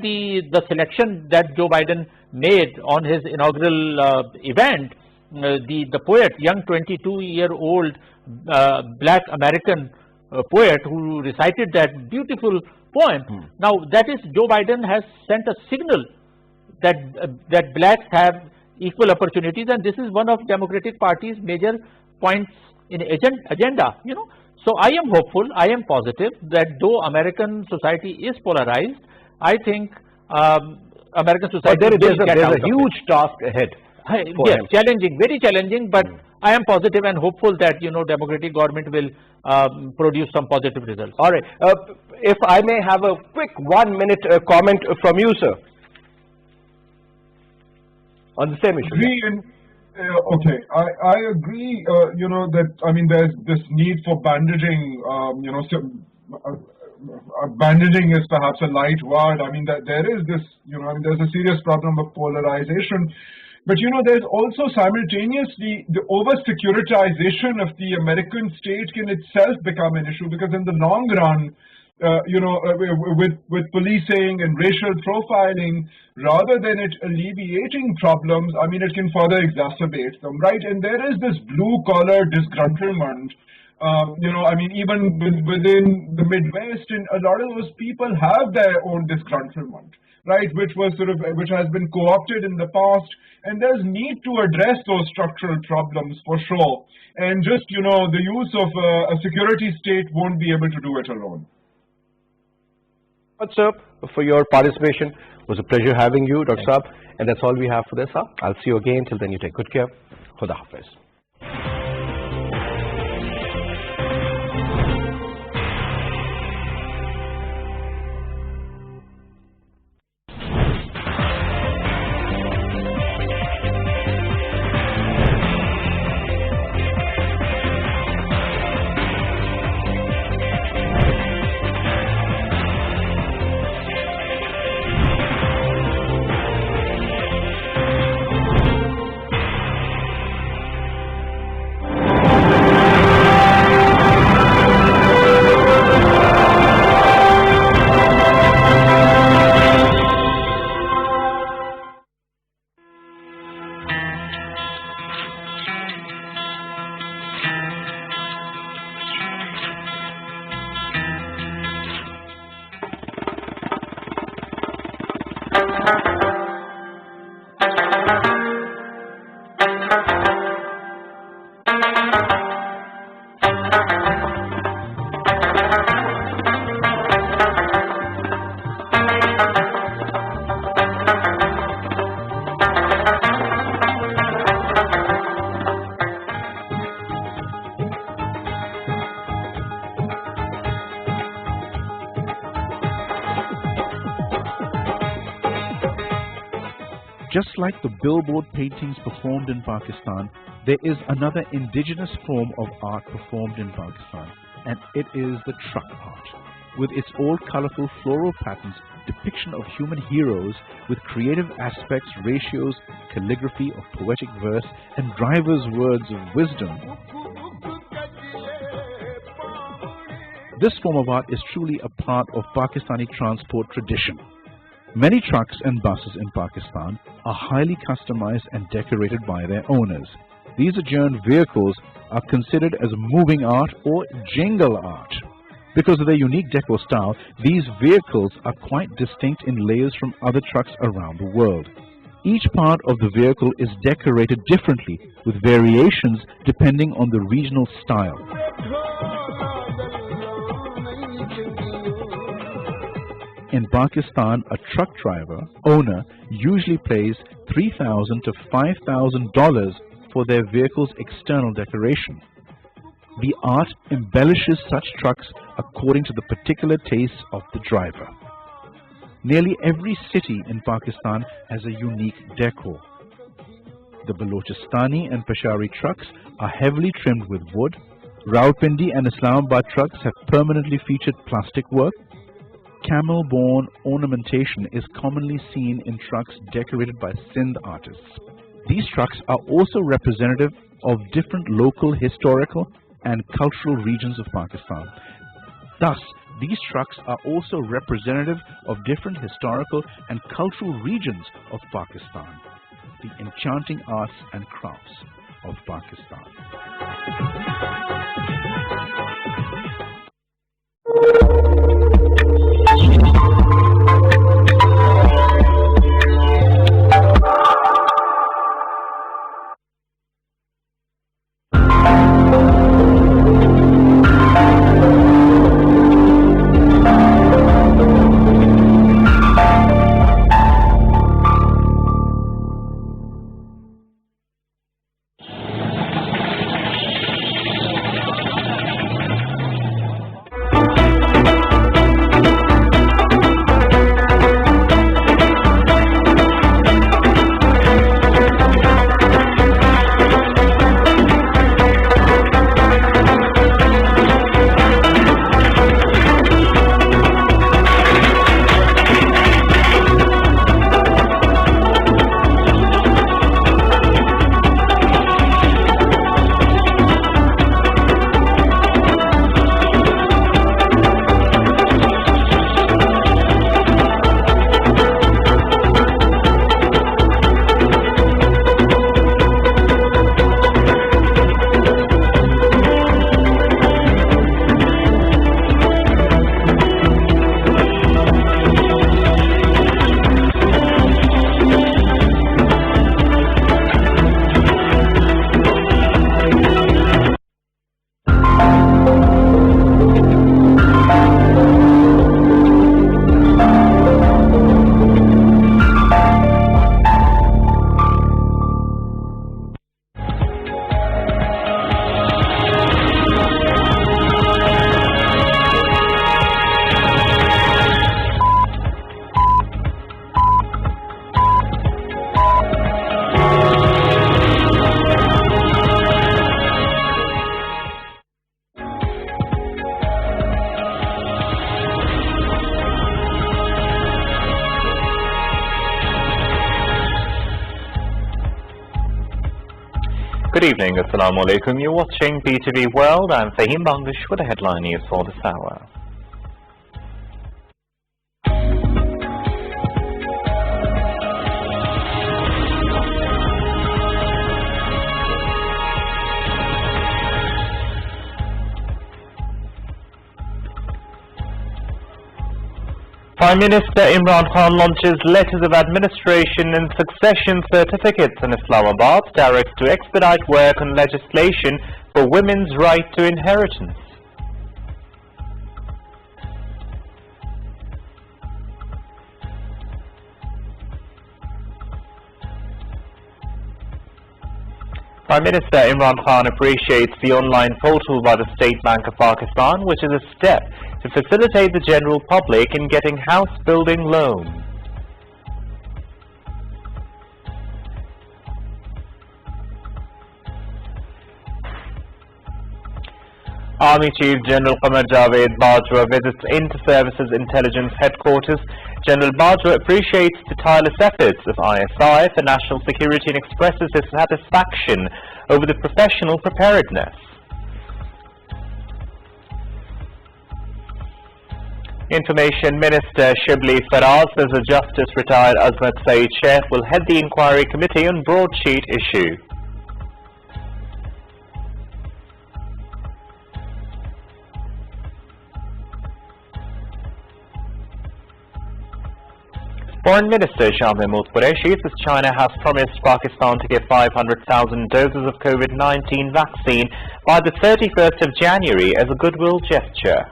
the selection that Joe Biden made on his inaugural event, the poet, young 22-year-old black American poet who recited that beautiful poem. Now that is, Joe Biden has sent a signal that that blacks have equal opportunities, and this is one of Democratic Party's major points in agenda. You know, so I am hopeful, I am positive that though American society is polarized, I think American society. But there's a huge task ahead. Yes, challenging, very challenging, but I am positive and hopeful that, you know, Democratic government will produce some positive results. All right. If I may have a quick 1-minute comment from you, sir, on the same issue. Okay, I agree. You know that, I mean, there's this need for bandaging. You know, bandaging is perhaps a light word. I mean, that there is this. You know, I mean, there's a serious problem of polarization. But you know, there's also simultaneously the over-securitization of the American state can itself become an issue, because in the long run, you know, with policing and racial profiling, rather than it alleviating problems, I mean, it can further exacerbate them, right? And there is this blue-collar disgruntlement. You know, I mean, even within the Midwest, and a lot of those people have their own disgruntlement, right, which has been co-opted in the past, and there's need to address those structural problems for sure. And just, you know, the use of a security state won't be able to do it alone. But sir, for your participation, it was a pleasure having you, Dr. Saab, and that's all we have for this hour. I'll see you again. Till then, you take good care. Khuda Hafiz. Just like the billboard paintings performed in Pakistan, there is another indigenous form of art performed in Pakistan, and it is the truck art. With its all colorful floral patterns, depiction of human heroes with creative aspects, ratios, calligraphy of poetic verse, and drivers' words of wisdom. This form of art is truly a part of Pakistani transport tradition. Many trucks and buses in Pakistan are highly customized and decorated by their owners. These adjourned vehicles are considered as moving art or jingle art. Because of their unique decor style, these vehicles are quite distinct in layers from other trucks around the world. Each part of the vehicle is decorated differently, with variations depending on the regional style. In Pakistan, a truck driver owner usually pays $3,000 to $5,000 for their vehicle's external decoration. The art embellishes such trucks according to the particular tastes of the driver. Nearly every city in Pakistan has a unique decor. The Balochistani and Peshawari trucks are heavily trimmed with wood. Rawalpindi and Islamabad trucks have permanently featured plastic work. Camel-borne ornamentation is commonly seen in trucks decorated by Sindh artists. These trucks are also representative of different local, historical and cultural regions of Pakistan. Thus, these trucks are also representative of different historical and cultural regions of Pakistan, the enchanting arts and crafts of Pakistan. Good evening, Assalamu alaikum. You're watching BTV World. I'm Fahim Banglish with the headline news for this hour. Prime Minister Imran Khan launches letters of administration and succession certificates in Islamabad, directs to expedite work on legislation for women's right to inheritance. Prime Minister Imran Khan appreciates the online portal by the State Bank of Pakistan, which is a step to facilitate the general public in getting house building loans. Army Chief General Qamar Javed Bajwa visits Inter-Services Intelligence Headquarters. General Bajwa appreciates the tireless efforts of ISI for national security and expresses his satisfaction over the professional preparedness. Information Minister Shibli Faraz says the Justice retired Azmat Saeed Sheikh will head the inquiry committee on broadsheet issue. Foreign Minister Shah Mahmood Qureshi says China has promised Pakistan to give 500,000 doses of COVID-19 vaccine by the 31st of January as a goodwill gesture.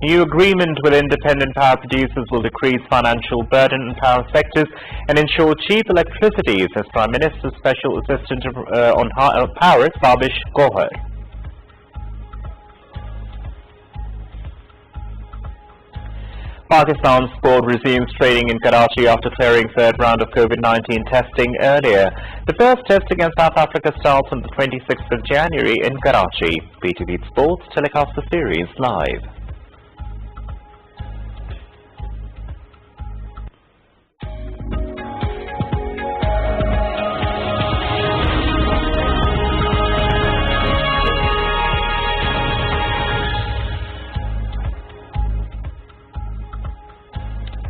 New agreement with independent power producers will decrease financial burden in power sectors and ensure cheap electricity, says Prime Minister's Special Assistant on Power, Sabish Gohar. Pakistan Sport resumes training in Karachi after clearing third round of COVID-19 testing earlier. The first test against South Africa starts on the 26th of January in Karachi. BTV Sports telecasts the series live.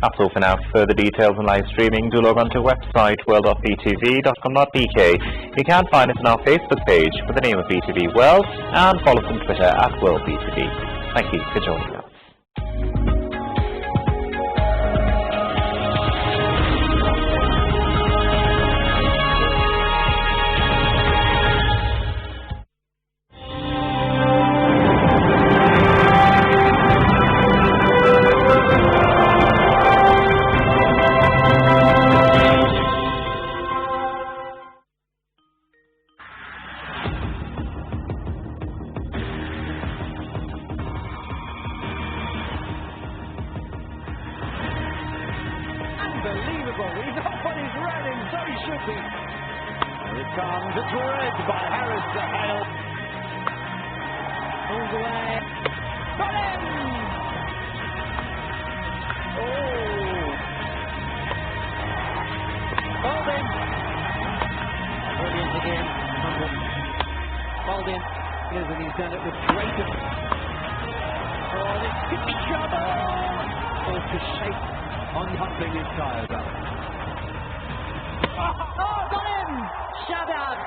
That's all for now. For further details and live streaming, do log on to our website world.btv.com.bk. You can find us on our Facebook page with the name of BTV World and follow us on Twitter at WorldBTV. Thank you for joining us. Unbelievable. He's off on his running, so he should be. Here it comes. It's read by Harris to Hale. Pulls away. Got him! Oh! Holding. Brilliant again. Holding. Here's and he's done it with great. Oh, this could be trouble! Oh, to shake on pumping his tyres up. Oh, got him! Shut up!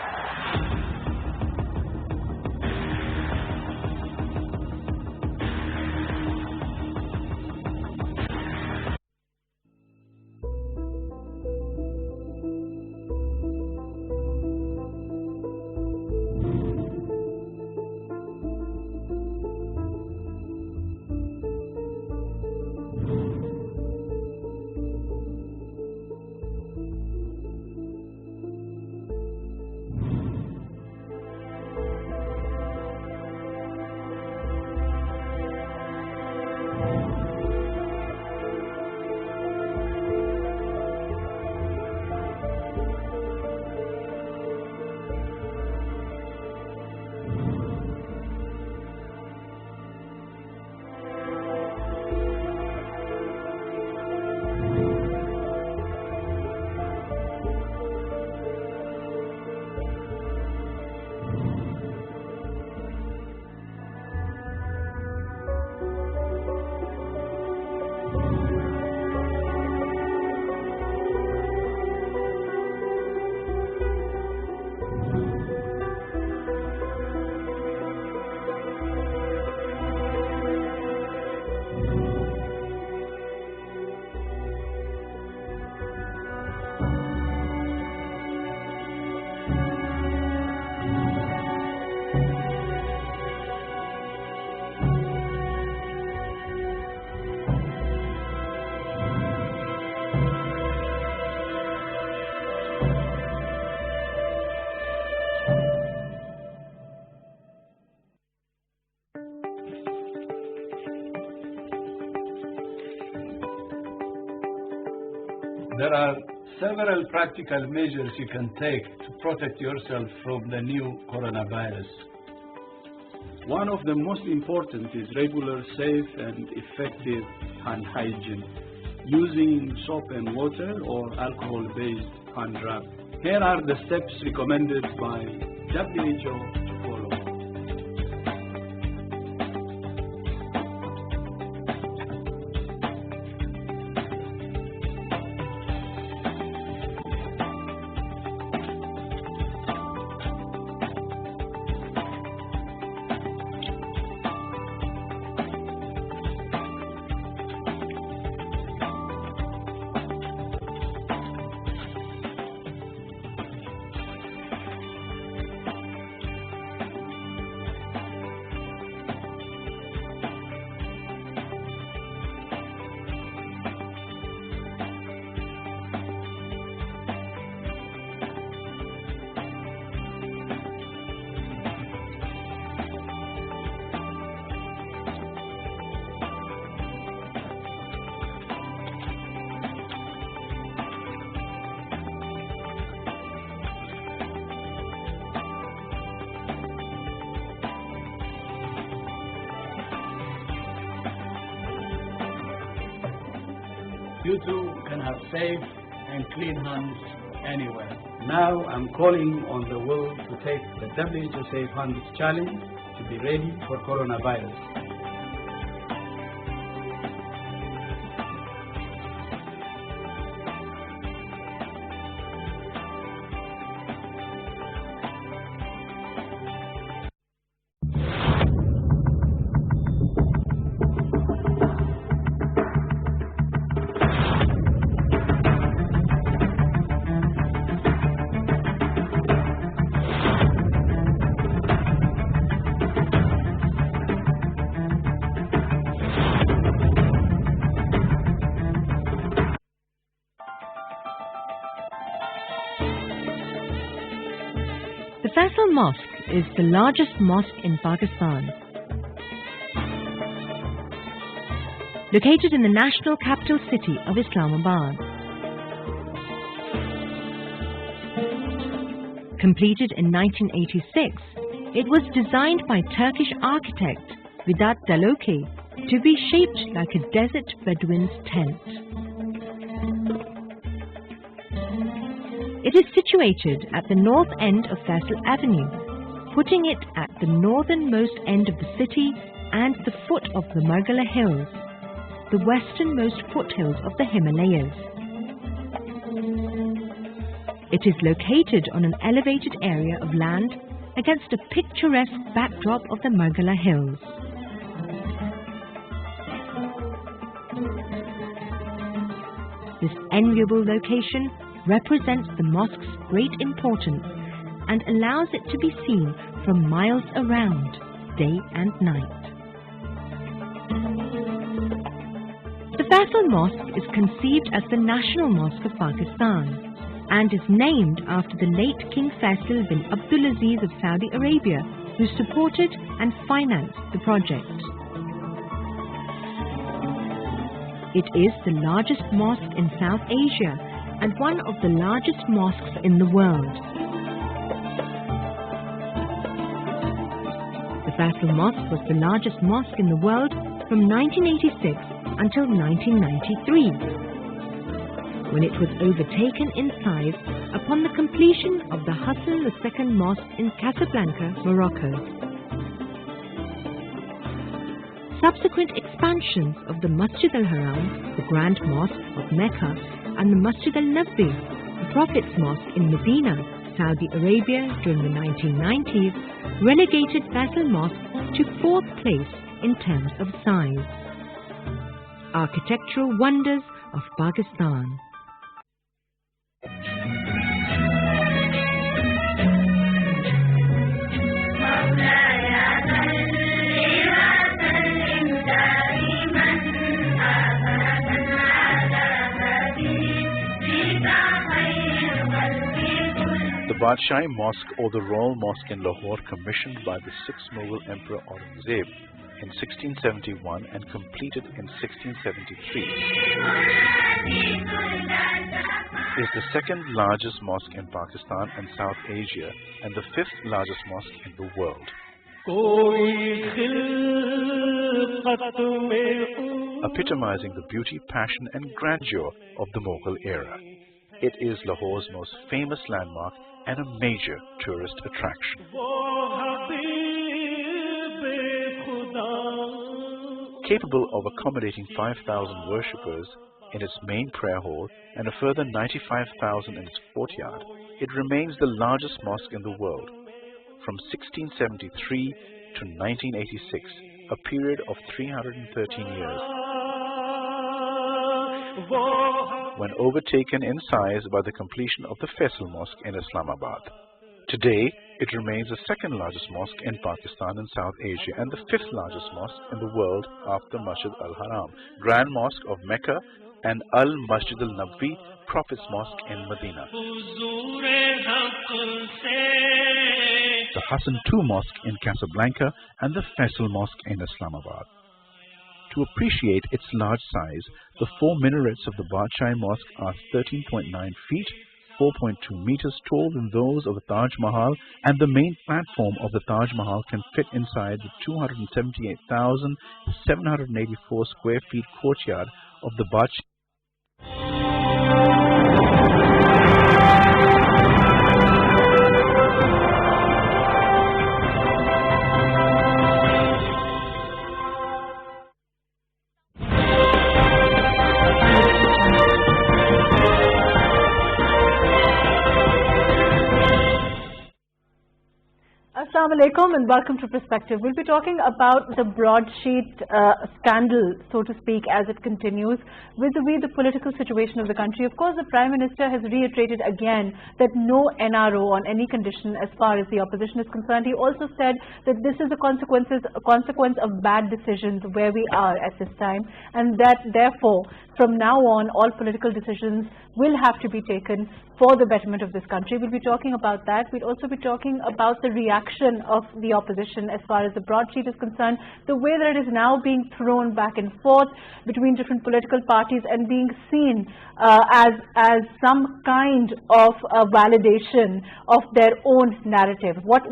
There are several practical measures you can take to protect yourself from the new coronavirus. One of the most important is regular, safe and effective hand hygiene, using soap and water or alcohol-based hand rub. Here are the steps recommended by WHO to follow. You too can have safe and clean hands anywhere. Now I'm calling on the world to take the WHO Safe Hands Challenge to be ready for coronavirus. Mosque is the largest mosque in Pakistan. Located in the national capital city of Islamabad. Completed in 1986, it was designed by Turkish architect Vedat Daloke to be shaped like a desert Bedouin's tent. It is situated at the north end of Faisal Avenue, putting it at the northernmost end of the city and the foot of the Margala Hills, the westernmost foothills of the Himalayas. It is located on an elevated area of land against a picturesque backdrop of the Margala Hills. This enviable location represents the mosque's great importance and allows it to be seen from miles around, day and night. The Faisal Mosque is conceived as the national mosque of Pakistan and is named after the late King Faisal bin Abdulaziz of Saudi Arabia, who supported and financed the project. It is the largest mosque in South Asia and one of the largest mosques in the world. The Faisal Mosque was the largest mosque in the world from 1986 until 1993, when it was overtaken in size upon the completion of the Hassan II Mosque in Casablanca, Morocco. Subsequent expansions of the Masjid al-Haram, the Grand Mosque of Mecca, and the Masjid al-Nabi, the Prophet's Mosque in Medina, Saudi Arabia during the 1990s, relegated Faisal Mosque to 4th place in terms of size. Architectural wonders of Pakistan. The Badshai Mosque, or the Royal Mosque in Lahore, commissioned by the 6th Mughal Emperor Aurangzeb in 1671 and completed in 1673, is the second largest mosque in Pakistan and South Asia and the 5th largest mosque in the world. Epitomizing the beauty, passion and grandeur of the Mughal era. It is Lahore's most famous landmark and a major tourist attraction. Capable of accommodating 5,000 worshippers in its main prayer hall and a further 95,000 in its courtyard, it remains the largest mosque in the world. From 1673 to 1986, a period of 313 years, when overtaken in size by the completion of the Faisal Mosque in Islamabad. Today, it remains the second largest mosque in Pakistan and South Asia and the 5th largest mosque in the world after Masjid al-Haram, Grand Mosque of Mecca, and Al-Masjid al-Nabi, Prophet's Mosque in Medina. The Hassan II Mosque in Casablanca and the Faisal Mosque in Islamabad. To appreciate its large size, the 4 minarets of the Badshai Mosque are 13.9 feet, 4.2 meters taller than those of the Taj Mahal, and the main platform of the Taj Mahal can fit inside the 278,784 square feet courtyard of the Badshai. Assalamu Assalamu alaikum and welcome to Perspective. We'll be talking about the broadsheet scandal, so to speak, as it continues vis-a-vis the political situation of the country. Of course, the Prime Minister has reiterated again that no NRO on any condition as far as the opposition is concerned. He also said that this is a consequence of bad decisions where we are at this time, and that therefore from now on all political decisions will have to be taken for the betterment of this country. We'll be talking about that. We'll also be talking about the reaction of the opposition as far as the broadsheet is concerned, the way that it is now being thrown back and forth between different political parties and being seen as some kind of validation of their own narrative. What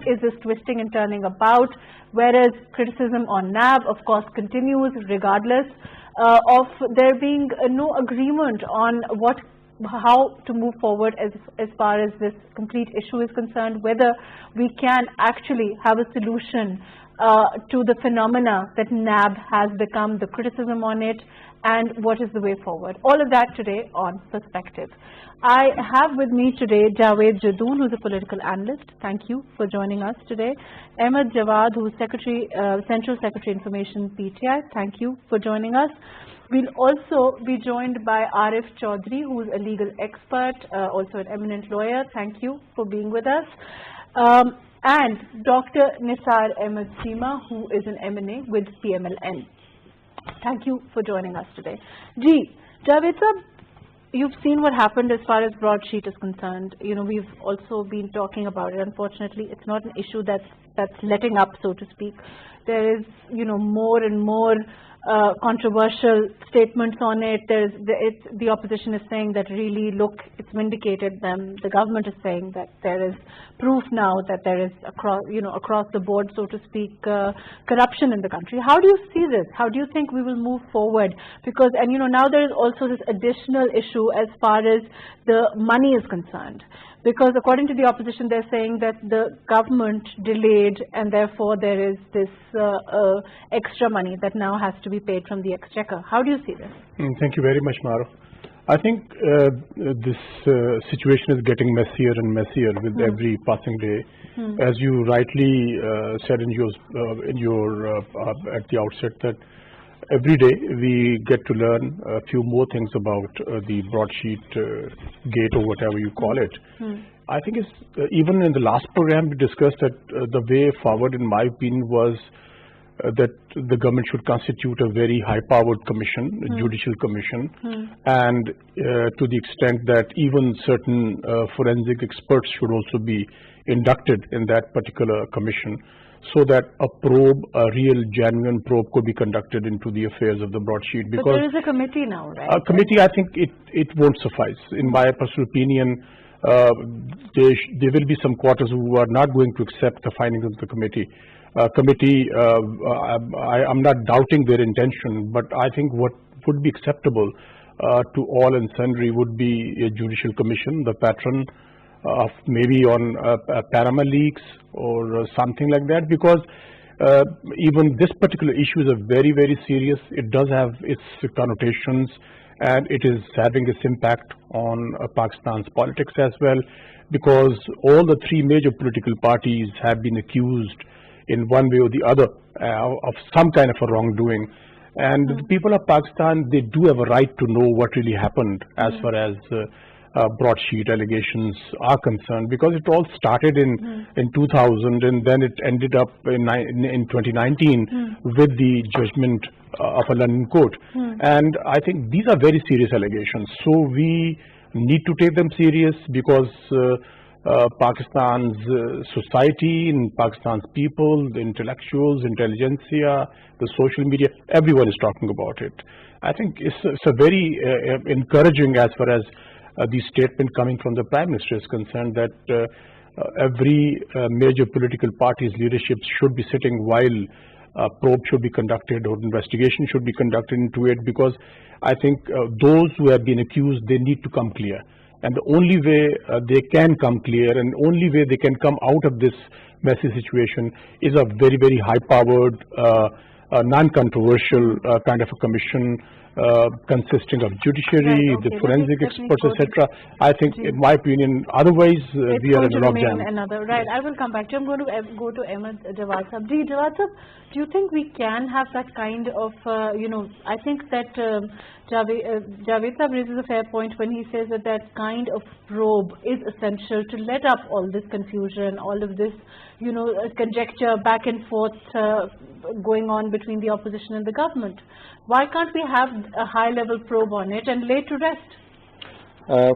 is this twisting and turning about? Whereas criticism on NAB, of course, continues regardless of there being no agreement on how to move forward as far as this complete issue is concerned, whether we can actually have a solution to the phenomena that NAB has become, the criticism on it, and what is the way forward. All of that today on Perspective. I have with me today Javed Jadoon, who's a political analyst. Thank you for joining us today. Ahmed Jawad, who's Central Secretary Information PTI. Thank you for joining us. We'll also be joined by Arif Chaudhry, who's a legal expert, also an eminent lawyer. Thank you for being with us. And Dr. Nisar Ahmed Seema, who is an M&A with PMLN. Thank you for joining us today. Javed sir, you've seen what happened as far as broadsheet is concerned. You know, we've also been talking about it. Unfortunately, it's not an issue that's letting up, so to speak. There is, you know, more and more controversial statements on it. The opposition is saying that really, look, it's vindicated them. The government is saying that there is proof now that there is across the board, so to speak, corruption in the country. How do you see this? How do you think we will move forward? Because, and you know, now there is also this additional issue as far as the money is concerned. Because according to the opposition, they're saying that the government delayed and therefore there is this extra money that now has to be paid from the exchequer. How do you see this? Thank you very much, Maro. I think this situation is getting messier and messier with every passing day. As you rightly said in your at the outset, that every day we get to learn a few more things about the broadsheet gate or whatever you call it. I think it's even in the last program we discussed that the way forward, in my opinion, was that the government should constitute a very high-powered commission, a judicial commission, and to the extent that even certain forensic experts should also be inducted in that particular commission, so that a probe, a real genuine probe, could be conducted into the affairs of the broadsheet. Because but there is a committee now, right? A committee, I think it won't suffice. In my personal opinion, there will be some quarters who are not going to accept the findings of the committee. I'm not doubting their intention, but I think what would be acceptable to all and sundry would be a judicial commission, the patron of maybe on Panama leaks or something like that, because even this particular issue is a very, very serious. It does have its connotations and it is having its impact on Pakistan's politics as well, because all the three major political parties have been accused in one way or the other of some kind of a wrongdoing. And the people of Pakistan, they do have a right to know what really happened as far as broadsheet allegations are concerned, because it all started in 2000 and then it ended up in 2019 with the judgment of a London court. And I think these are very serious allegations. So we need to take them serious, because Pakistan's society and Pakistan's people, the intellectuals, intelligentsia, the social media, everyone is talking about it. I think it's a very encouraging as far as the statement coming from the Prime Minister is concerned, that every major political party's leadership should be sitting while probe should be conducted or investigation should be conducted into it, because I think those who have been accused, they need to come clear. And the only way they can come clear and only way they can come out of this messy situation is a very, very high-powered, non-controversial kind of a commission consisting of judiciary, Right, okay. the forensic Let me experts, go to- etc. I think, in my opinion, otherwise It's we are going in to a remain logjam. another. Right, I will come back to you. I'm going to go to Ahmed Jawad Sahab. Ji, Jawad Sahab, do you think we can have that kind of, I think that Javed Sahab raises a fair point when he says that that kind of probe is essential to let up all this confusion, all of this, conjecture back and forth going on between the opposition and the government. Why can't we have a high-level probe on it and lay to rest?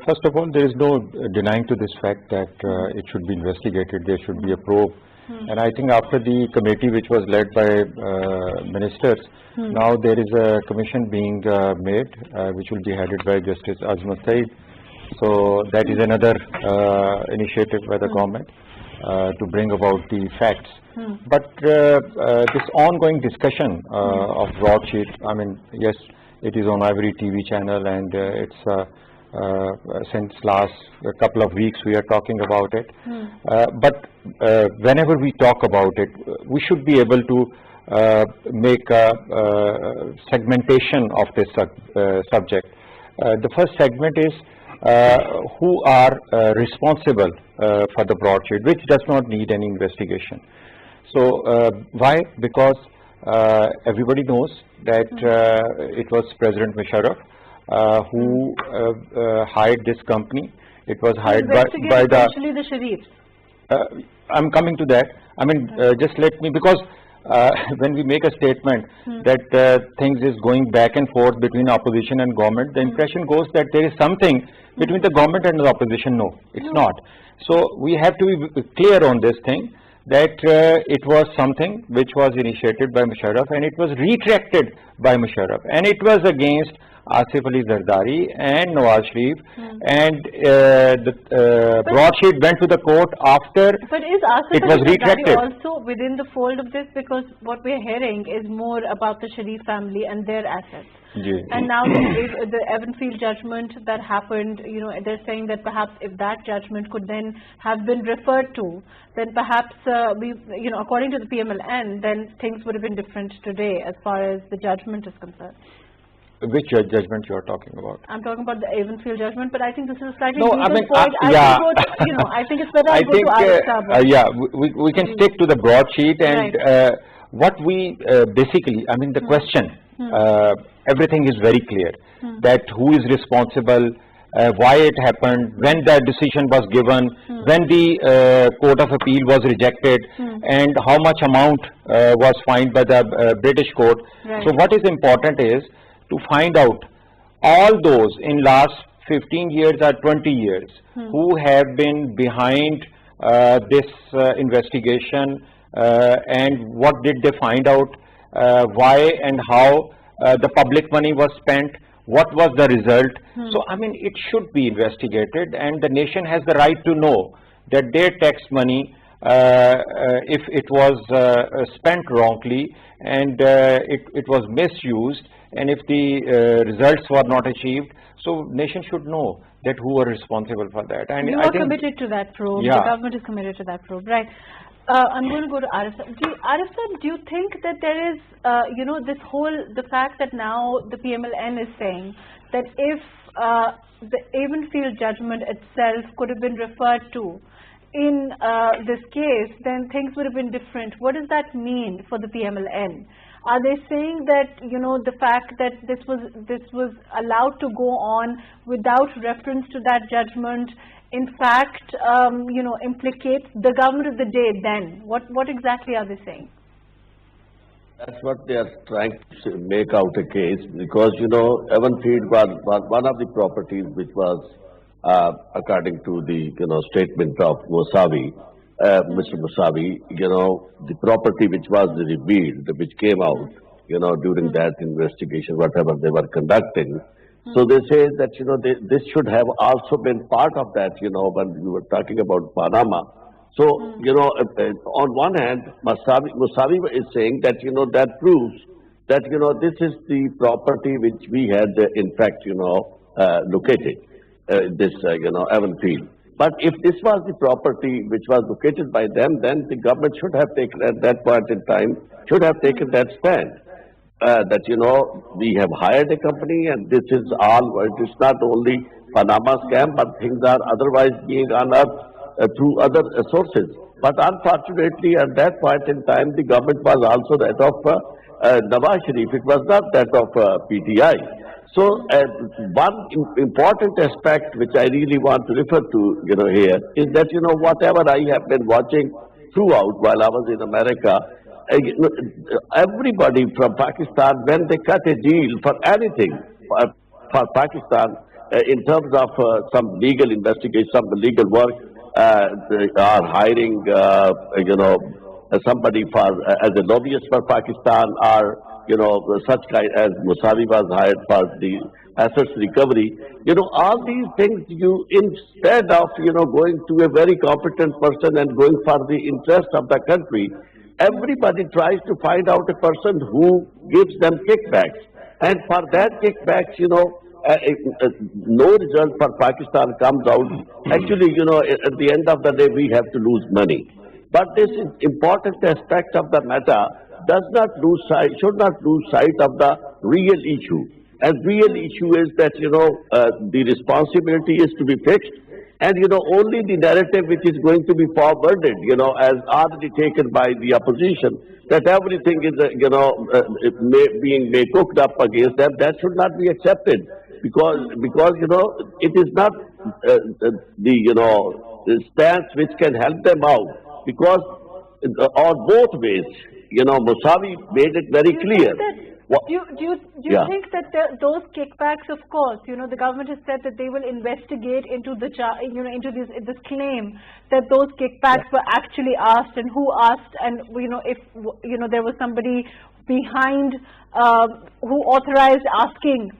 First of all, there is no denying to this fact that it should be investigated. There should be a probe. And I think after the committee which was led by ministers, now there is a commission being made which will be headed by Justice Azmat Saeed. So that is another initiative by the government to bring about the facts. But this ongoing discussion of broadsheet, I mean, yes, it is on every TV channel, and it's since last couple of weeks we are talking about it. But whenever we talk about it, we should be able to make a segmentation of this subject. The first segment is who are responsible for the broadsheet, which does not need any investigation. So why? Because everybody knows that it was President Musharraf who hired this company. It was hired by especially the Sharifs. I'm coming to that. I mean, just let me, because when we make a statement that things is going back and forth between opposition and government, the impression goes that there is something between the government and the opposition. No, it's not. So we have to be clear on this thing, that it was something which was initiated by Musharraf, and it was retracted by Musharraf, and it was against Asif Ali Zardari and Nawaz Sharif, and the broadsheet went to the court after But is Asif it was Ali Zardari retracted. also within the fold of this? Because what we're hearing is more about the Sharif family and their assets. And now the Evanfield judgment that happened, they're saying that perhaps if that judgment could then have been referred to, then perhaps according to the PMLN, then things would have been different today as far as the judgment is concerned. Which judgment you are talking about? I'm talking about the Avonfield judgment, but I think this is a slightly No, legal I mean, point. yeah. I think it's better I I go think, to Arif Sahab. yeah, we can stick to the broadsheet, and what we basically, I mean, the question, everything is very clear, that who is responsible, why it happened, when the decision was given, when the Court of Appeal was rejected, and how much amount was fined by the British court. So what is important is to find out all those in last 15 years or 20 years who have been behind this investigation, and what did they find out, why and how the public money was spent, what was the result. So I mean, it should be investigated, and the nation has the right to know that their tax money, if it was spent wrongly, and it was misused, and if the results were not achieved, so nation should know that who are responsible for that. And You I are think committed to that probe. Yeah. The government is committed to that probe, right? I'm going to go to Arif Sahab. Arif Sahab, do you think that there is, the fact that now the PMLN is saying that if the Avonfield judgment itself could have been referred to in this case, then things would have been different. What does that mean for the PMLN? Are they saying that, the fact that this was allowed to go on without reference to that judgment, in fact, implicates the government of the day then? What exactly are they saying? That's what they are trying to make out a case, because, Avonfield was one of the properties which was, according to the, statement of Musavi, Mr. Musavi, the property which was revealed, which came out, during that investigation, whatever they were conducting. So they say that, this should have also been part of that, when we were talking about Panama. So, on one hand, Musavi is saying that, that proves that, this is the property which we had, in fact, located, this, Avonfield. But if this was the property which was located by them, then the government should have taken, at that point in time, should have taken that stand. that, you know, we have hired a company and this is all, it is not only Panama scam, but things are otherwise being unearthed through other sources. But unfortunately, at that point in time, the government was also that of Nawaz Sharif. It was not that of PTI. So, one important aspect which I really want to refer to, you know, here is that, you know, whatever I have been watching throughout while I was in America, everybody from Pakistan, when they cut a deal for anything for Pakistan, in terms of some legal investigation, some legal work, they are hiring, you know, somebody for as a lobbyist for Pakistan, or you know, such kind as Musavi was hired for the assets recovery. You know, all these things, you instead of, you know, going to a very competent person and going for the interest of the country, everybody tries to find out a person who gives them kickbacks. And for that kickbacks, you know, no result for Pakistan comes out. Actually, you know, at the end of the day, we have to lose money. But this is important aspect of the matter does not lose sight, should not lose sight of the real issue. And real issue is that, you know, the responsibility is to be fixed. And, you know, only the narrative which is going to be forwarded, you know, as already taken by the opposition, that everything is, you know, being cooked up against them, that should not be accepted. Because you know, it is not the, you know, the stance which can help them out. Because on both ways, you know, Musavi made it very clear. Do you think that those kickbacks, of course, you know, the government has said that they will investigate into the, you know, into this claim that those kickbacks were actually asked and who asked, and you know, if you know there was somebody behind who authorized asking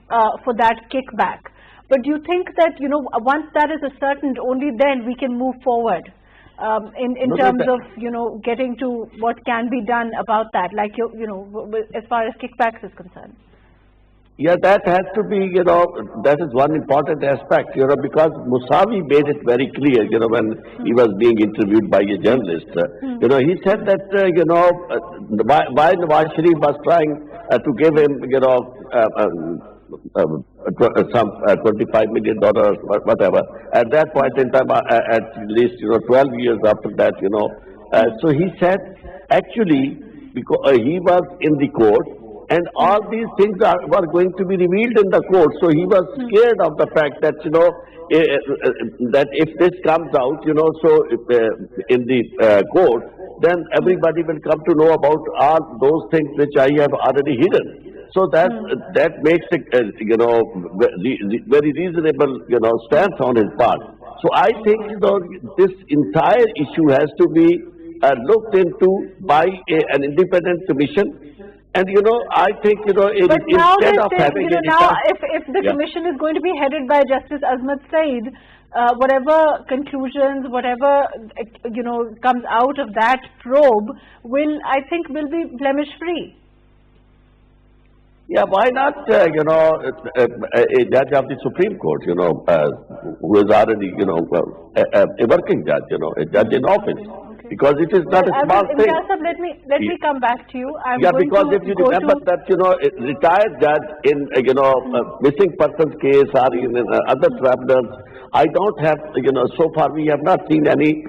for that kickback. But do you think that, you know, once that is ascertained, only then we can move forward in terms of, you know, getting to what can be done about that, like, you know, as far as kickbacks is concerned? Yeah, that has to be, you know, that is one important aspect, you know, because Musavi made it very clear, you know, when he was being interviewed by a journalist. You know, he said that, you know, why Nawaz Sharif was trying to give him, you know, some $25 million, whatever. At that point in time, at least, you know, 12 years after that, you know. So he said, actually, because he was in the court, and all these things were going to be revealed in the court. So he was scared of the fact that, you know, that if this comes out, you know, so in the court, then everybody will come to know about all those things which I have already hidden. So that makes it, you know, very reasonable, you know, stance on his part. So I think, you know, this entire issue has to be looked into by an independent commission. And, you know, I think, you know, but now instead of having, you know, now if the commission is going to be headed by Justice Azmat Saeed, whatever conclusions, whatever, you know, comes out of that probe I think will be blemish free. Yeah, why not, you know, a judge of the Supreme Court, you know, who is already, you know, a working judge, you know, a judge in office. Because it is not a small thing. Let me come back to you. Yeah, because if you remember that, you know, a retired judge in, you know, missing persons case or in other travelers, I don't have, you know, so far we have not seen any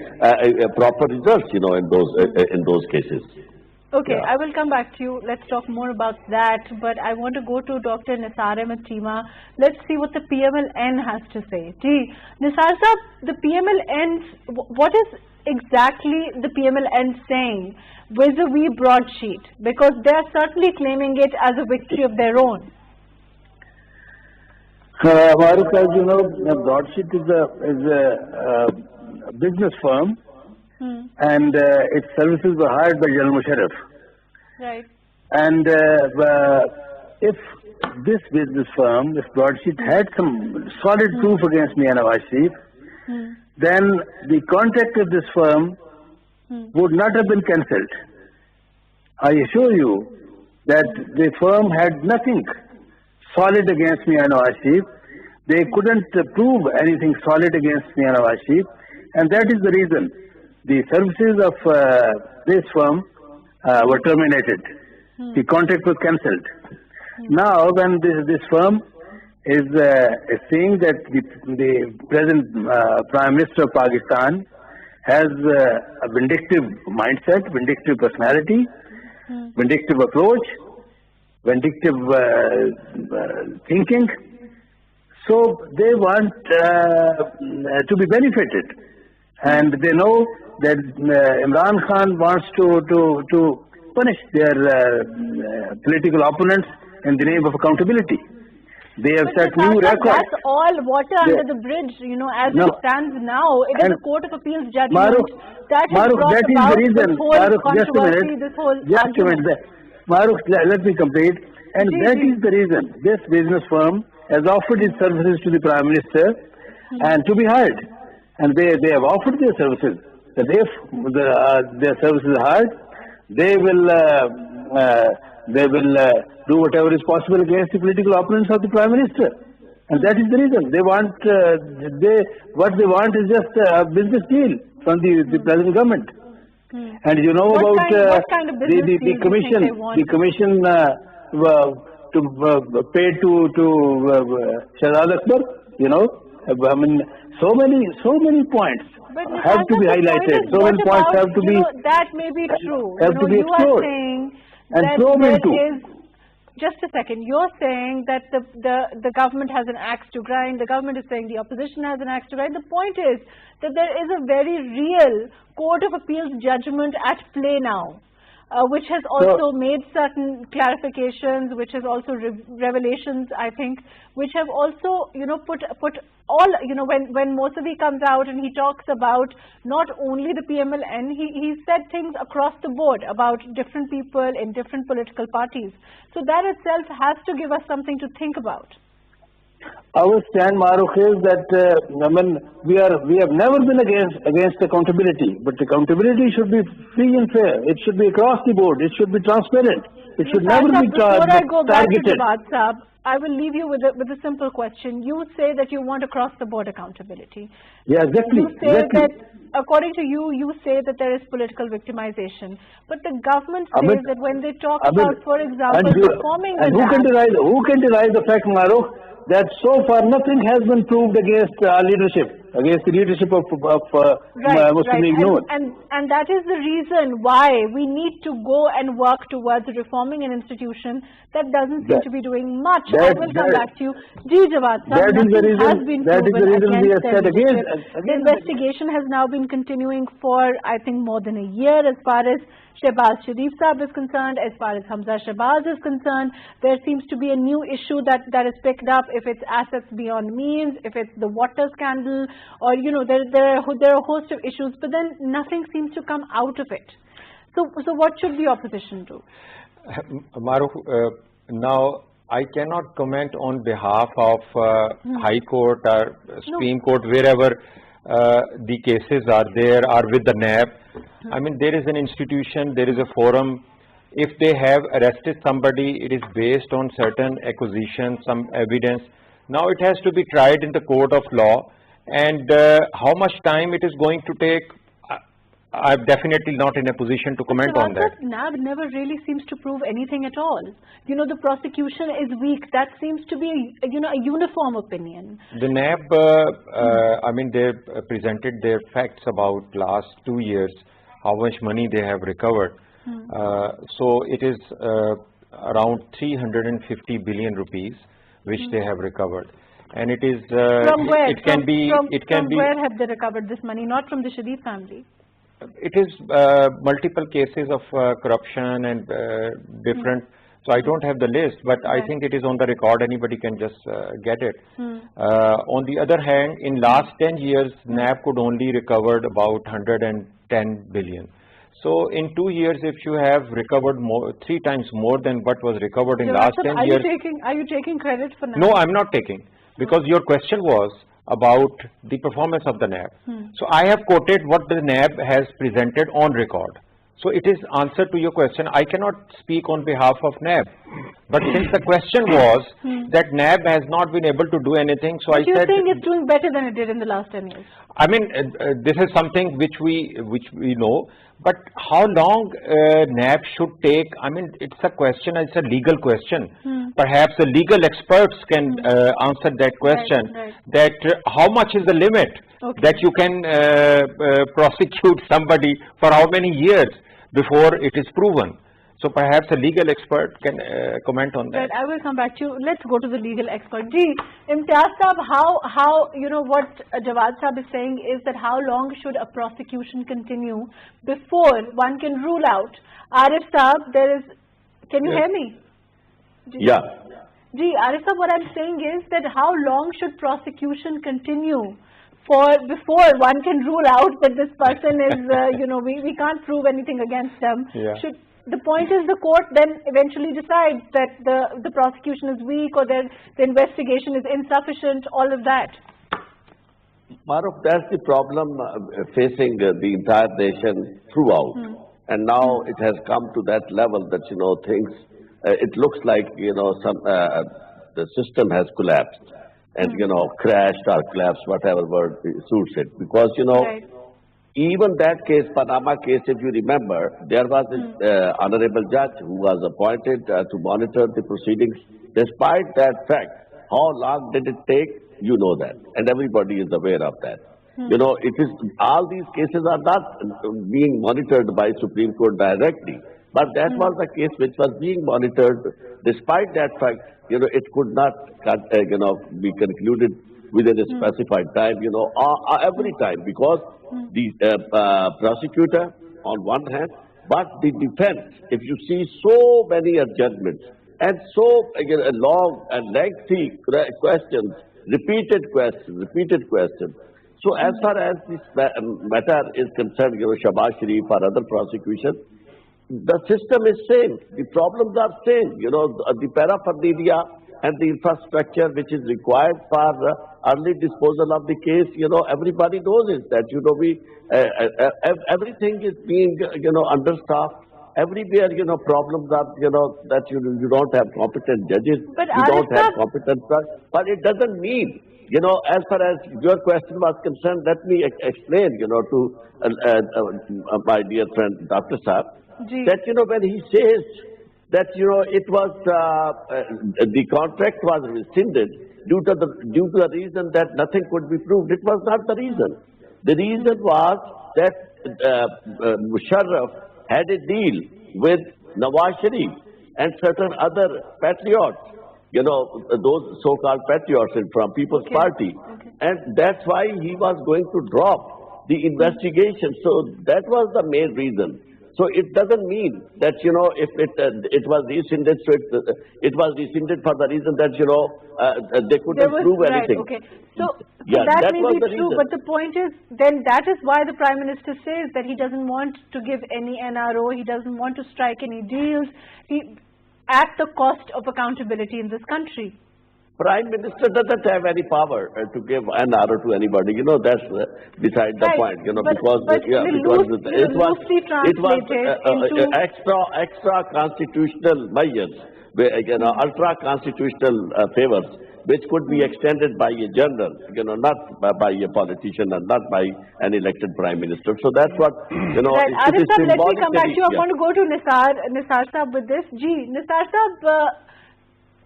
proper results, you know, in those cases. Okay, yeah. I will come back to you. Let's talk more about that. But I want to go to Dr. Nisar Ahmed Cheema. Let's see what the PMLN has to say. Nisar Sahab, the PMLN, what is exactly the PMLN saying vis-a-vis broadsheet? Because they are certainly claiming it as a victory of their own. Maruk, as you know, broadsheet is a business firm. And its services were hired by General Musharraf. Right. And if this business firm, this broadsheet, had some solid proof against me and Nawaz Sharif, then the contract of this firm would not have been cancelled. I assure you that the firm had nothing solid against me and Nawaz Sharif. They couldn't prove anything solid against me and Nawaz Sharif, and that is the reason the services of this firm were terminated. The contract was cancelled. Now, when this firm is saying that the present Prime Minister of Pakistan has a vindictive mindset, vindictive personality, vindictive approach, vindictive thinking, so they want to be benefited, and they know that Imran Khan wants to punish their political opponents in the name of accountability. They have set new records. That's all water under the bridge, you know, as it stands now. It is a Court of Appeals judgment that has brought that is about the reason. this whole controversy, Just a minute. Maruf, let me complete. And that is the reason this business firm has offered its services to the Prime Minister and to be hired. And they have offered their services. That if their services are hired, they will do whatever is possible against the political opponents of the Prime Minister. And that is the reason. They want, what they want is just a business deal from the present government. And you know what about kind of the commission to pay to Shahzad Akbar, you know. I mean, so many points have to be highlighted. So many points have to be. That may be true. Have to be explored. And thrown into. Just a second. You're saying that the government has an axe to grind. The government is saying the opposition has an axe to grind. The point is that there is a very real Court of Appeals judgment at play now, which has also made certain clarifications, which has also revelations, I think, which have also, you know, put all, you know, when Mossavi comes out and he talks about not only the PMLN, he said things across the board about different people in different political parties. So that itself has to give us something to think about. Our stand, Maruf, is that I mean, we have never been against accountability, but accountability should be free and fair. It should be across the board. It should be transparent. It should never be targeted. Before I go back to Jawad Saab, I will leave you with a simple question. You say that you want across the board accountability. Yeah, exactly. You say that, according to you, you say that there is political victimization. But the government says that when they talk about, for example, reforming the who can deny the fact, Maruf, that so far nothing has been proved against leadership, against the leadership of Muslim League Noon. And that is the reason why we need to go and work towards reforming an institution that doesn't seem to be doing much. I will come back to you. Jawad Saab, the investigation has now been continuing for, I think, more than a year as far as Shehbaz Sharif Saab is concerned, as far as Hamza Shehbaz is concerned. There seems to be a new issue that is picked up, if it's assets beyond means, if it's the water scandal, or, you know, there are a host of issues, but then nothing seems to come out of it. So what should the opposition do? Maruf, now I cannot comment on behalf of High Court or Supreme Court, wherever the cases are there, or with the NAB. I mean, there is an institution, there is a forum. If they have arrested somebody, it is based on certain acquisitions, some evidence. Now it has to be tried in the court of law, and how much time it is going to take, I'm definitely not in a position to comment on that. NAB never really seems to prove anything at all. You know, the prosecution is weak. That seems to be, a uniform opinion. The NAB, I mean, they presented their facts about last 2 years, how much money they have recovered. So it is around 350 billion rupees, which they have recovered. And it is, from where? From where have they recovered this money? Not from the Sharif family. It is multiple cases of corruption and different. So I don't have the list, but I think it is on the record. Anybody can just get it. On the other hand, in last 10 years, NAB could only recovered about 110 billion. So in 2 years, if you have recovered 3 times more than what was recovered in last 10 years. Are you taking credit for NAB? No, I'm not taking, because your question was about the performance of the NAB. So I have quoted what the NAB has presented on record. So it is answer to your question. I cannot speak on behalf of NAB. But since the question was that NAB has not been able to do anything, so I said... You're saying it's doing better than it did in the last 10 years. I mean, this is something which we know, But how long NAB should take? I mean, it's a question, it's a legal question. Perhaps the legal experts can answer that question, that how much is the limit that you can prosecute somebody for how many years before it is proven. So perhaps a legal expert can comment on that. Right, I will come back to you. Let's go to the legal expert. Ji, Imtiaz Saab, how, you know, what Jawad Saab is saying is that how long should a prosecution continue before one can rule out? Arif Saab, there is, can you hear me? Ji. Yeah. Ji, Arif Saab, what I'm saying is that how long should prosecution continue before one can rule out that this person is, you know, we can't prove anything against them. The point is the court then eventually decides that the prosecution is weak or the investigation is insufficient, all of that. Maruf, that's the problem facing the entire nation throughout. And now it has come to that level that, you know, things, it looks like, you know, the system has collapsed and, you know, crashed or collapsed, whatever word suits it. Because, you know, even that case, Panama case, if you remember, there was this honorable judge who was appointed to monitor the proceedings. Despite that fact, how long did it take? You know that, and everybody is aware of that. You know, it is all these cases are not being monitored by Supreme Court directly, but that was the case which was being monitored. Despite that fact, you know, it could not, you know, be concluded within a specified time. You know, every time, because the prosecutor on one hand, but the defense, if you see so many judgments and so long and lengthy questions, repeated questions. So as far as this matter is concerned, you know, Shahbaz Sharif or other prosecution, the system is same. The problems are same. You know, the paraphernalia and the infrastructure which is required for early disposal of the case, you know, everybody knows it, that, you know, everything is being, you know, understaffed. Everywhere, you know, problems are, you know, that you don't have competent judges, you don't have competent, but it doesn't mean, you know, as far as your question was concerned, let me explain, you know, to my dear friend Dr. Saab, that, you know, when he says that, you know, it was, the contract was rescinded due to the reason that nothing could be proved. It was not the reason. The reason was that Musharraf had a deal with Nawaz Sharif and certain other patriots, you know, those so-called patriots from People's Party. And that's why he was going to drop the investigation. So that was the main reason. So it doesn't mean that, you know, if it was rescinded, so it was rescinded for the reason that, you know, they couldn't prove anything. So that may be true, but the point is, then that is why the Prime Minister says that he doesn't want to give any NRO, he doesn't want to strike any deals, at the cost of accountability in this country. Prime Minister doesn't have any power to give NRO to anybody. You know, that's beside the point. You know, because it was extra constitutional measures, you know, ultra constitutional favors, which could be extended by a general, you know, not by a politician and not by an elected Prime Minister. So that's what, you know, Arif Saab, let me come back to you. I want to go to Nisar Saab with this. Nisar Saab,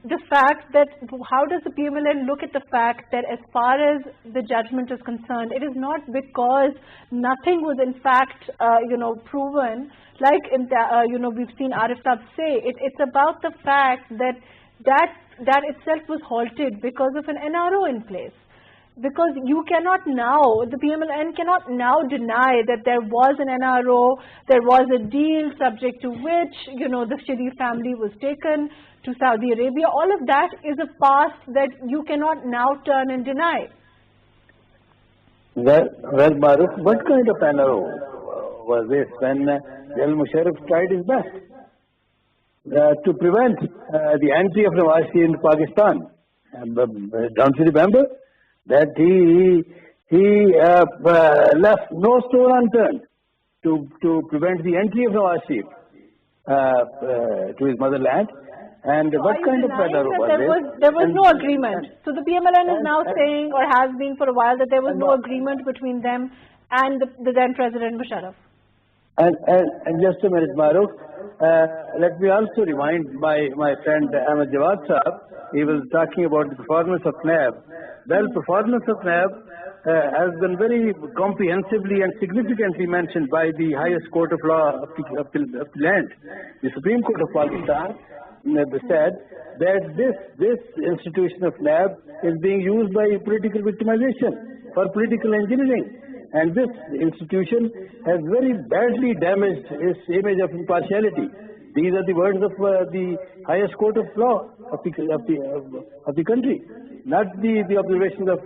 the fact that, how does the PMLN look at the fact that as far as the judgment is concerned, it is not because nothing was in fact, you know, proven, like, you know, we've seen Arif Saab say, it's about the fact that itself was halted because of an NRO in place. Because you cannot now, the PMLN cannot now deny that there was an NRO, there was a deal subject to which, you know, the Sharif family was taken to Saudi Arabia. All of that is a past that you cannot now turn and deny. Well, Maruf, what kind of NRO was this when General Musharraf tried his best to prevent the entry of Nawaz Sharif into Pakistan? Don't you remember that he left no stone unturned to prevent the entry of Nawaz Sharif to his motherland? And what kind of NRO was this? There was no agreement. So the PMLN is now saying, or has been for a while, that there was no agreement between them and the then President Musharraf. And just a minute, Maruf. Let me also remind my friend Ahmed Jawad Saab, he was talking about the performance of NAB. Well, performance of NAB has been very comprehensively and significantly mentioned by the highest court of law of the land. The Supreme Court of Pakistan said that this institution of NAB is being used by political victimization for political engineering. And this institution has very badly damaged its image of impartiality. These are the words of the highest court of law of the country, not the observations of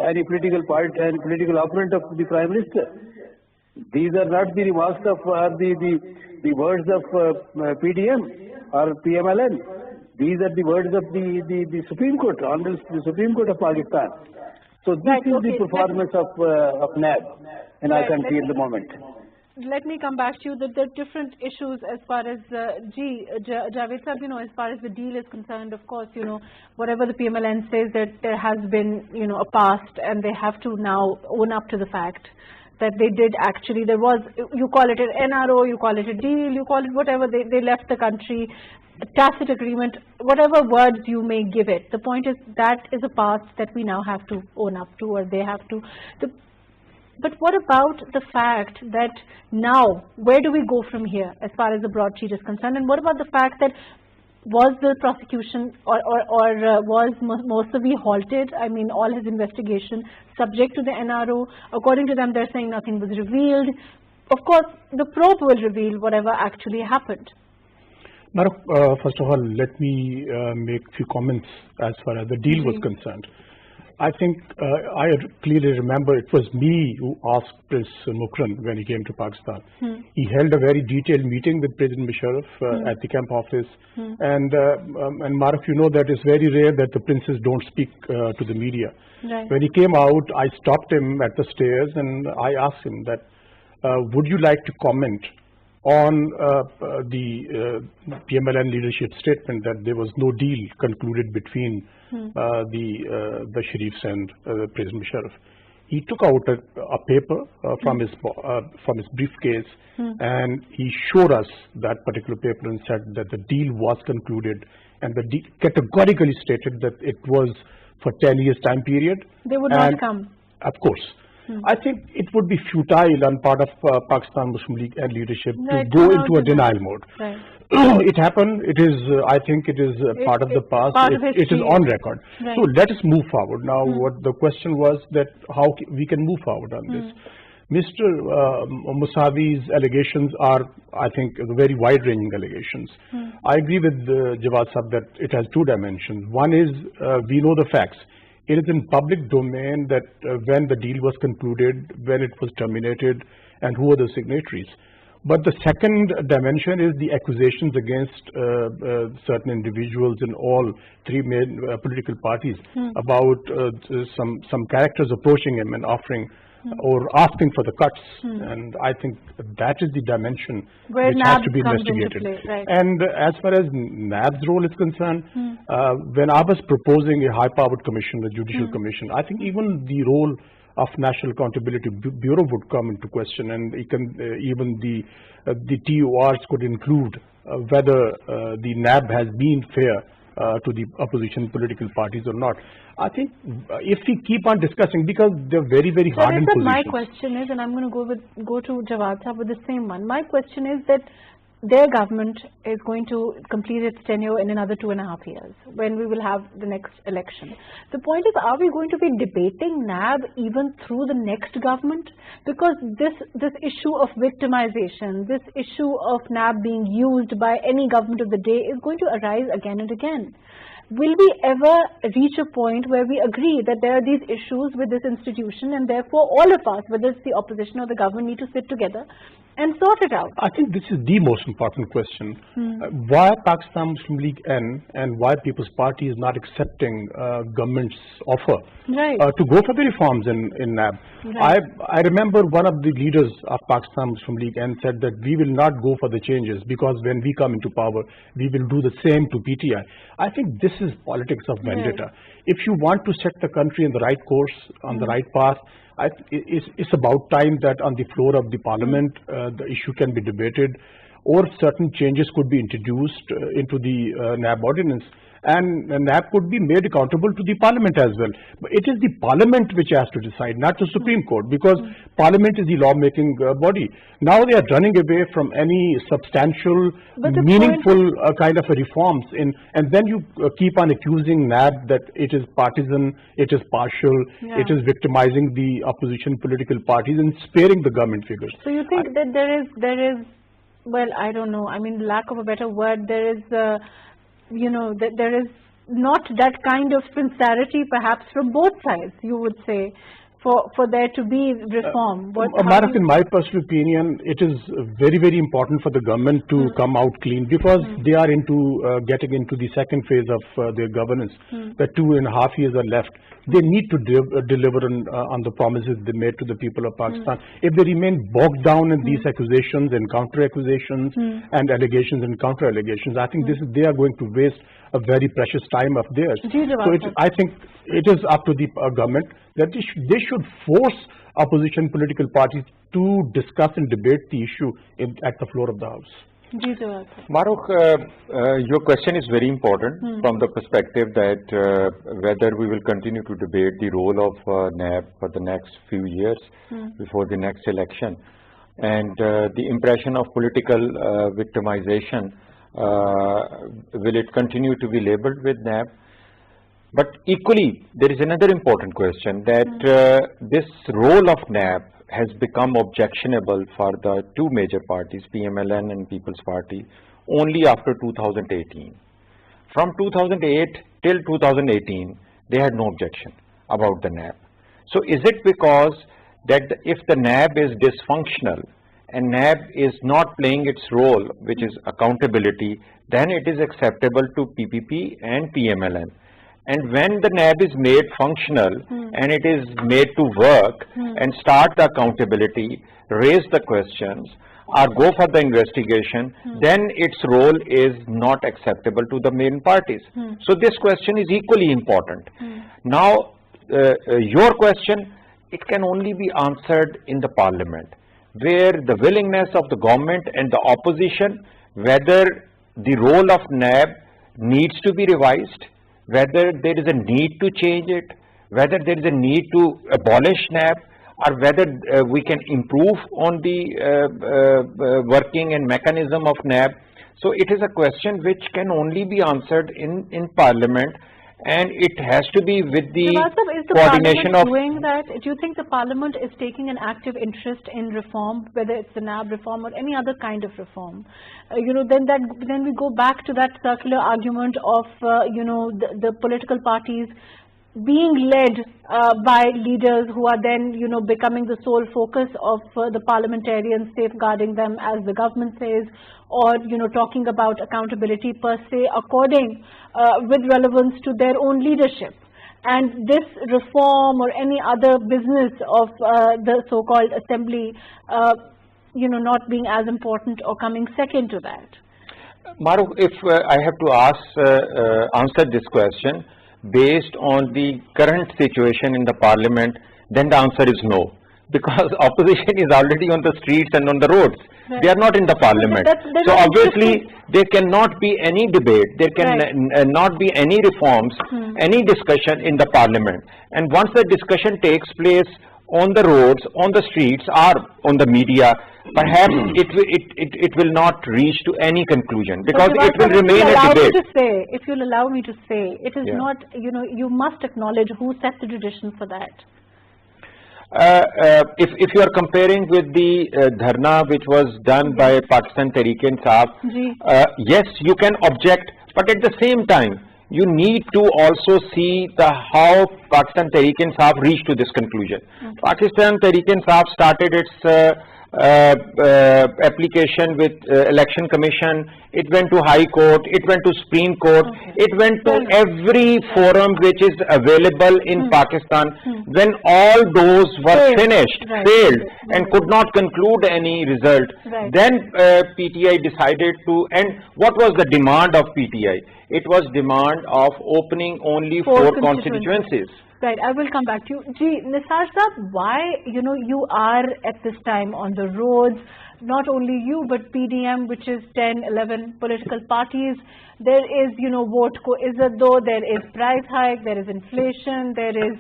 any political party and political opponent of the Prime Minister. These are not the remarks of the words of PDM or PMLN. These are the words of the Supreme Court, Honorable the Supreme Court of Pakistan. So this is the performance of NAB in our country at the moment. Let me come back to you. There are different issues as far as Javed Saab, as far as the deal is concerned. Of course, whatever the PMLN says, that there has been, a past, and they have to now own up to the fact that they did actually. There was, you call it an NRO, you call it a deal, you call it whatever. They left the country. Tacit agreement, whatever words you may give it. The point is that is a past that we now have to own up to, or they have to. But what about the fact that now, where do we go from here as far as the broadsheet is concerned? And what about the fact that was the prosecution or was Mousavi halted? I mean, all his investigation subject to the NRO. According to them, they're saying nothing was revealed. Of course, the probe will reveal whatever actually happened. Maruf, first of all, let me make a few comments as far as the deal was concerned. I think I clearly remember it was me who asked Prince Mukran when he came to Pakistan. He held a very detailed meeting with President Musharraf at the camp office. And Maruf, that it's very rare that the princes don't speak to the media. Right. When he came out, I stopped him at the stairs and I asked him that, would you like to comment on the PMLN leadership statement that there was no deal concluded between the Sharifs and President Musharraf? He took out a paper from his briefcase and he showed us that particular paper and said that the deal was concluded, and the deal categorically stated that it was for 10 years time period. They would not come. Of course. I think it would be futile on part of Pakistan Muslim League and leadership to go into a denial mode. Right. It happened. It is. I think it is part of the past. It is on record. Right. So let us move forward. Now, what the question was that how we can move forward on this. Mr. Mousavi's allegations are, I think, very wide-ranging allegations. I agree with Jawad Saab that it has two dimensions. One is we know the facts. It is in public domain that when the deal was concluded, when it was terminated, and who were the signatories. But the second dimension is the accusations against certain individuals in all three main political parties about some characters approaching him and offering or asking for the cuts. And I think that is the dimension which has to be investigated. Right. And as far as NAB's role is concerned, when I was proposing a high-powered commission, the Judicial Commission, I think even the role of National Accountability Bureau would come into question, and even the TORs could include whether the NAB has been fair to the opposition political parties or not. I think if we keep on discussing, because they're very, very hardened positions. My question is, and I'm going to go to Jawad Saab with the same one. My question is that their government is going to complete its tenure in another 2.5 years, when we will have the next election. The point is, are we going to be debating NAB even through the next government? Because this issue of victimization, this issue of NAB being used by any government of the day is going to arise again and again. Will we ever reach a point where we agree that there are these issues with this institution, and therefore all of us, whether it's the opposition or the government, need to sit together and sort it out? I think this is the most important question. Why Pakistan Muslim League N and why People's Party is not accepting government's offer to go for the reforms in NAB. Right. I remember one of the leaders of Pakistan Muslim League N said that we will not go for the changes because when we come into power, we will do the same to PTI. I think this is politics of vendetta. If you want to set the country in the right course, on the right path, it's about time that on the floor of the Parliament the issue can be debated, or certain changes could be introduced into the NAB ordinance, and NAB could be made accountable to the Parliament as well. But it is the Parliament which has to decide, not the Supreme Court, because Parliament is the lawmaking body. Now they are running away from any substantial, meaningful kind of reforms, and then you keep on accusing NAB that it is partisan, it is partial, it is victimizing the opposition political parties and sparing the government figures. So you think that there is, well, I don't know, I mean, lack of a better word, there is that there is not that kind of sincerity perhaps from both sides, you would say, for there to be reform? Marak, in my personal opinion, it is very, very important for the government to come out clean, because they are into getting into the second phase of their governance. The 2.5 years are left. They need to deliver on the promises they made to the people of Pakistan. If they remain bogged down in these accusations and counter accusations and allegations and counter allegations, I think they are going to waste a very precious time of theirs. So I think it is up to the government that they should force opposition political parties to discuss and debate the issue at the floor of the House. Maruk, your question is very important from the perspective that whether we will continue to debate the role of NAB for the next few years before the next election, and the impression of political victimization, will it continue to be labeled with NAB? But equally, there is another important question that this role of NAB has become objectionable for the two major parties, PMLN and People's Party, only after 2018. From 2008 till 2018, they had no objection about the NAB. So is it because that if the NAB is dysfunctional and NAB is not playing its role, which is accountability, then it is acceptable to PPP and PMLN? And when the NAB is made functional and it is made to work and start the accountability, raise the questions, or go for the investigation, then its role is not acceptable to the main parties. So this question is equally important. Now, your question, it can only be answered in the Parliament, where the willingness of the government and the opposition, whether the role of NAB needs to be revised, whether there is a need to change it, whether there is a need to abolish NAB, or whether we can improve on the working and mechanism of NAB. So it is a question which can only be answered in Parliament, and it has to be with the coordination of... doing that? Do you think the Parliament is taking an active interest in reform, whether it's the NAB reform or any other kind of reform? Then we go back to that circular argument of the political parties being led by leaders who are then becoming the sole focus of the parliamentarians, safeguarding them, as the government says, or talking about accountability per se, according with relevance to their own leadership. And this reform or any other business of the so-called assembly not being as important or coming second to that. Maruk, if I have to answer this question based on the current situation in the Parliament, then the answer is no, because opposition is already on the streets and on the roads. They are not in the Parliament. So obviously there cannot be any debate, there can not be any reforms, any discussion in the Parliament. And once the discussion takes place on the roads, on the streets, or on the media, perhaps it will not reach to any conclusion, because it will remain a debate. If you'll allow me to say, it is not, you must acknowledge who set the tradition for that. If you are comparing with the dharna which was done by Pakistan Tehreek-e-Insaf, yes, you can object, but at the same time, you need to also see how Pakistan Tehreek-e-Insaf reached to this conclusion. Pakistan Tehreek-e-Insaf started its application with Election Commission, it went to High Court, it went to Supreme Court, it went to every forum which is available in Pakistan. When all those were finished, failed, and could not conclude any result, then PTI decided to, and what was the demand of PTI? It was demand of opening only 4 constituencies. Right, I will come back to you. Ji, Nisar Saab, why, you are at this time on the roads, not only you, but PDM, which is 10, 11 political parties. There is, vote ko izzat do, there is price hike, there is inflation, there is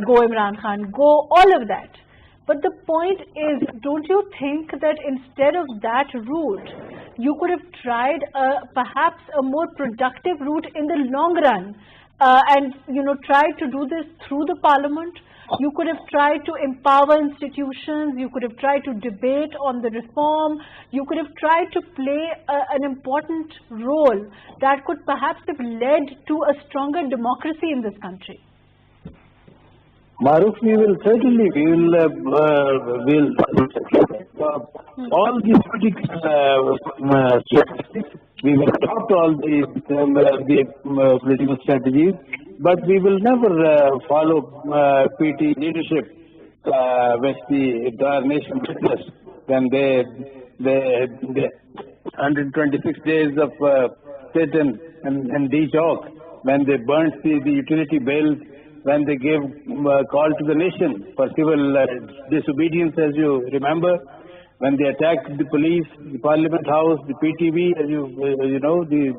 go Imran Khan, go, all of that. But the point is, don't you think that instead of that route, you could have tried perhaps a more productive route in the long run, and tried to do this through the parliament? You could have tried to empower institutions, you could have tried to debate on the reform, you could have tried to play an important role that could perhaps have led to a stronger democracy in this country. Maruf, we will certainly, all these we will adopt all the political strategies, but we will never follow PT leadership, which the entire nation witnessed when they 126 days of sit and de-chalk, when they burnt the utility bills, when they gave call to the nation for civil disobedience, as you remember, when they attacked the police, the Parliament House, the PTV, as you know, the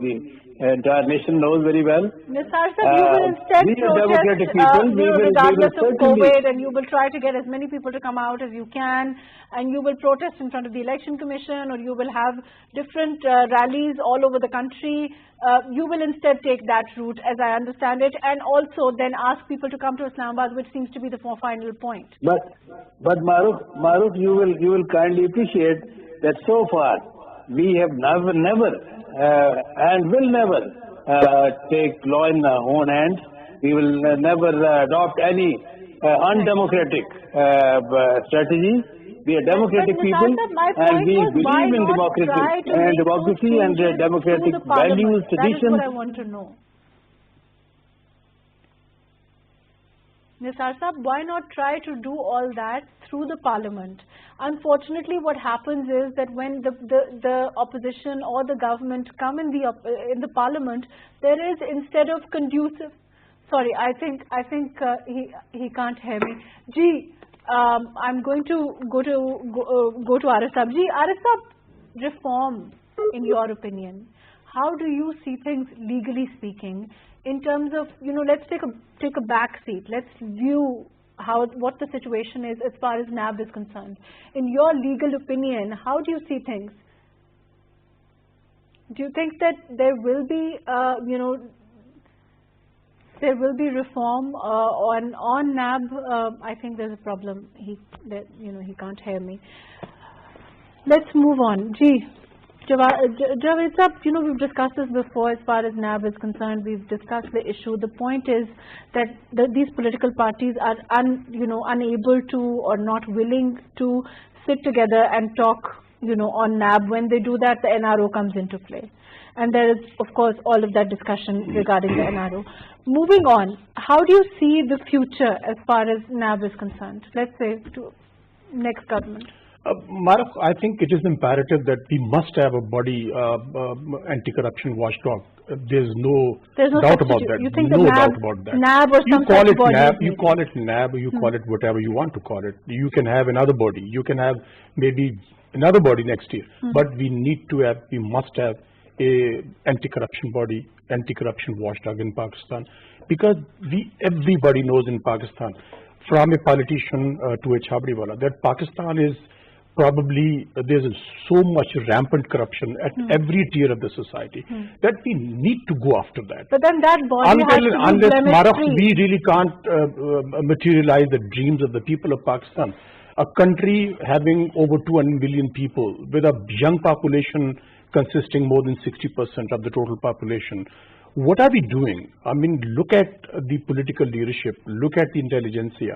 entire nation knows very well. Nisar Saab, you will instead protest, regardless of COVID, and you will try to get as many people to come out as you can, and you will protest in front of the Election Commission, or you will have different rallies all over the country. You will instead take that route, as I understand it, and also then ask people to come to Islamabad, which seems to be the final point. But Maruf, you will kindly appreciate that so far we have never and will never take law in our own hands. We will never adopt any undemocratic strategies. We are democratic people, and we believe in democracy and democratic values, traditions. That is what I want to know. Nisar Saab, why not try to do all that through the parliament? Unfortunately, what happens is that when the opposition or the government come in the parliament, there is, instead of conducive. Sorry, I think he can't hear me. Ji, I'm going to go to Arif Saab. Ji, Arif Saab, reform, in your opinion, how do you see things legally speaking? In terms of, let's take a back seat. Let's view what the situation is as far as NAB is concerned. In your legal opinion, how do you see things? Do you think that there will be, there will be reform on NAB? I think there's a problem. He can't hear me. Let's move on. Ji. Javed Saab, we've discussed this before as far as NAB is concerned. We've discussed the issue. The point is that these political parties are unable to or not willing to sit together and talk, on NAB. When they do that, the NRO comes into play. And there is, of course, all of that discussion regarding the NRO. Moving on, how do you see the future as far as NAB is concerned? Let's say to next government. Maruf, I think it is imperative that we must have a body anti-corruption watchdog. There's no doubt about that. You think no the doubt about that. NAB or some call it body NAB, you call it NAB, you call it whatever you want to call it. You can have another body. You can have maybe another body next year. But we must have a anti-corruption body, anti-corruption watchdog in Pakistan, because everybody knows in Pakistan, from a politician to a Chhabdiwala, that Pakistan is probably, there's so much rampant corruption at every tier of the society that we need to go after that. But then that body unless Maruf, we really can't materialize the dreams of the people of Pakistan. A country having over 200 million people with a young population consisting more than 60% of the total population. What are we doing? I mean, look at the political leadership, look at the intelligentsia.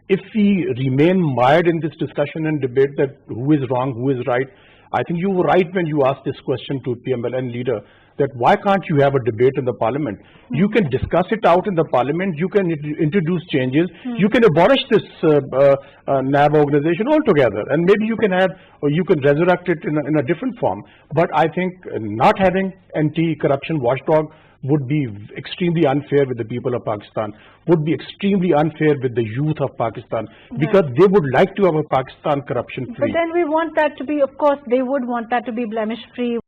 If we remain mired in this discussion and debate that who is wrong, who is right, I think you were right when you asked this question to PMLN leader, that why can't you have a debate in the parliament? You can discuss it out in the parliament, you can introduce changes, you can abolish this NAB organization altogether, and maybe you can have, or you can resurrect it in a different form. But I think not having anti-corruption watchdog would be extremely unfair with the people of Pakistan, would be extremely unfair with the youth of Pakistan, because they would like to have a Pakistan corruption free. But then we want that to be, of course, they would want that to be blemish free.